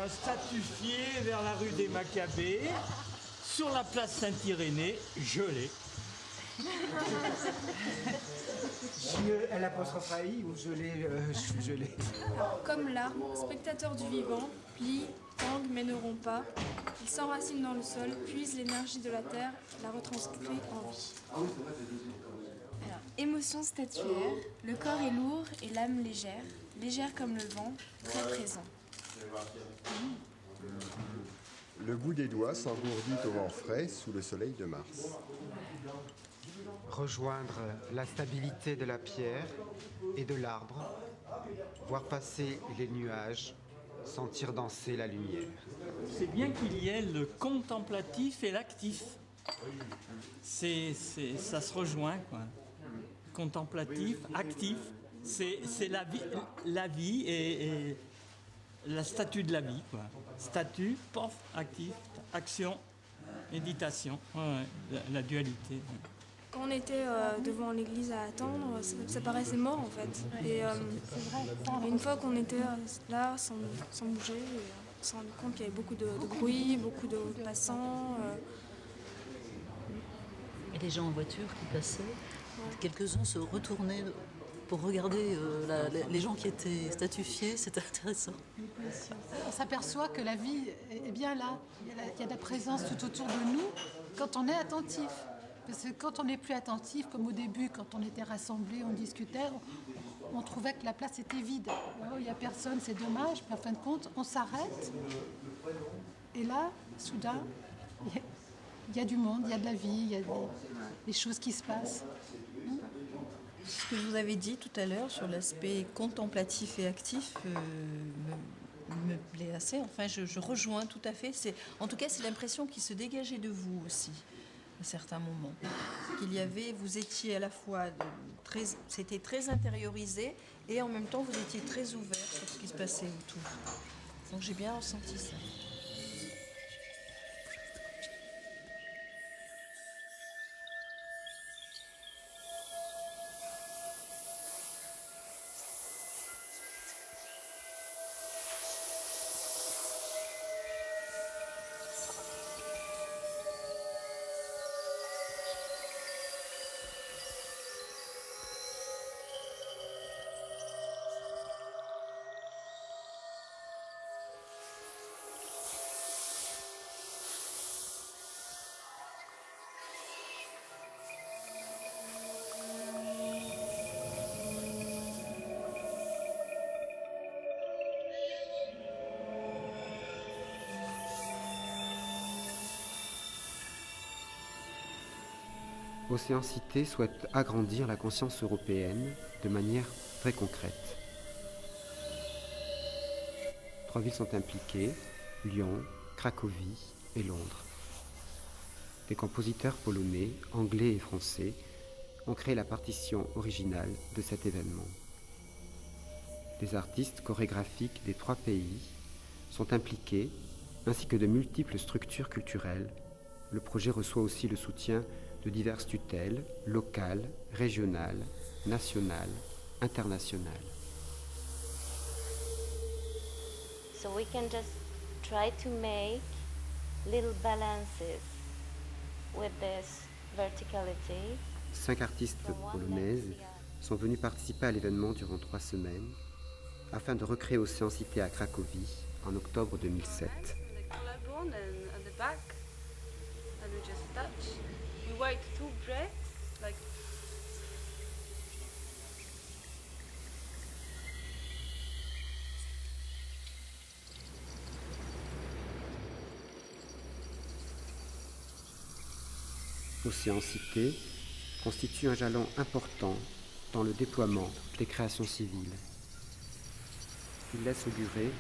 statufié vers la rue des Maccabées, sur la place Saint-Irénée, gelé. L''I ou je suis gelé. Comme l'arbre, spectateur du vivant, plie, tangue mais ne rompt pas. Il s'enracine dans le sol, puise l'énergie de la terre, la retranscrit en vie. Alors, émotion statuaire, le corps est lourd et l'âme légère, légère comme le vent, très présent. Le bout des doigts s'engourdit au vent frais sous le soleil de mars. Rejoindre la stabilité de la pierre et de l'arbre, voir passer les nuages, sentir danser la lumière. C'est bien qu'il y ait le contemplatif et l'actif. Ça se rejoint, quoi. Contemplatif, actif, c'est la vie et la statue de la vie, quoi. Statut, pof, actif, action, méditation, la dualité. Quand on était devant l'église à attendre, ça paraissait mort en fait. Et une fois qu'on était là, sans bouger, on s'est rendu compte qu'il y avait beaucoup de bruit, beaucoup de passants. Et les gens en voiture qui passaient, quelques-uns se retournaient pour regarder les gens qui étaient statufiés, c'était intéressant. On s'aperçoit que la vie est bien là. Il y a de la présence tout autour de nous quand on est attentif. Parce que quand on n'est plus attentif, comme au début, quand on était rassemblés, on discutait, on trouvait que la place était vide. Il n'y a personne, c'est dommage, mais en fin de compte, on s'arrête. Et là, soudain, il y a du monde, il y a de la vie, il y a des choses qui se passent. Ce que vous avez dit tout à l'heure sur l'aspect contemplatif et actif me plaît assez. Enfin, je rejoins tout à fait. En tout cas, c'est l'impression qui se dégageait de vous aussi, à certains moments. Vous étiez à la fois c'était très intériorisé et en même temps, vous étiez très ouvert sur ce qui se passait autour. Donc, j'ai bien ressenti ça. Océan Cité souhaite agrandir la conscience européenne de manière très concrète. 3 villes sont impliquées, Lyon, Cracovie et Londres. Des compositeurs polonais, anglais et français ont créé la partition originale de cet événement. Des artistes chorégraphiques des 3 pays sont impliqués, ainsi que de multiples structures culturelles. Le projet reçoit aussi le soutien de diverses tutelles, locales, régionales, nationales, internationales. So we can just try to make little balances with this verticality. 5 artistes polonaises sont venus participer à l'événement durant 3 semaines afin de recréer Océan Cité à Cracovie en octobre 2007. We wait 2 breaths, like. Océan Cité constitue un jalon important dans le déploiement des créations civiles. Il laisse augurer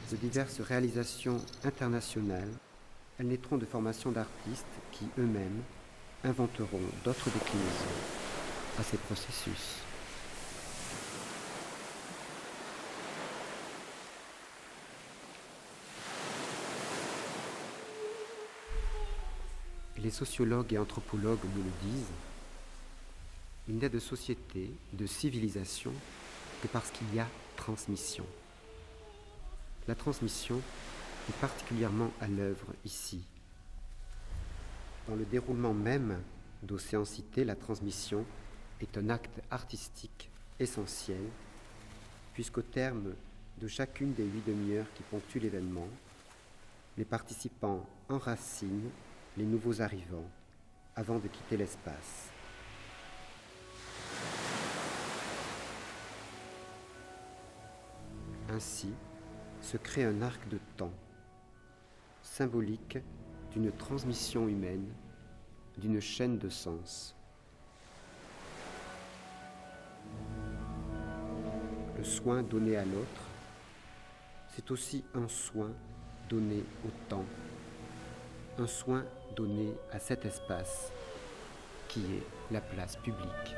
de diverses réalisations internationales. Elles naîtront de formations d'artistes qui, eux-mêmes, inventeront d'autres déclinaisons à ces processus. Les sociologues et anthropologues nous le disent, il n'est de société, de civilisation, que parce qu'il y a transmission. la transmission est particulièrement à l'œuvre ici. Dans le déroulement même d'Océancité, la transmission est un acte artistique essentiel, puisqu'au terme de chacune des 8 demi-heures qui ponctuent l'événement, les participants enracinent les nouveaux arrivants avant de quitter l'espace. Ainsi se crée un arc de temps, symbolique d'une transmission humaine, d'une chaîne de sens. Le soin donné à l'autre, c'est aussi un soin donné au temps, un soin donné à cet espace qui est la place publique.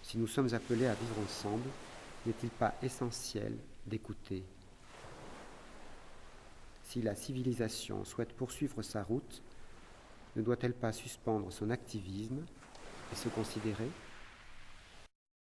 Si nous sommes appelés à vivre ensemble, n'est-il pas essentiel d'écouter ? Si la civilisation souhaite poursuivre sa route, ne doit-elle pas suspendre son activisme et se considérer ?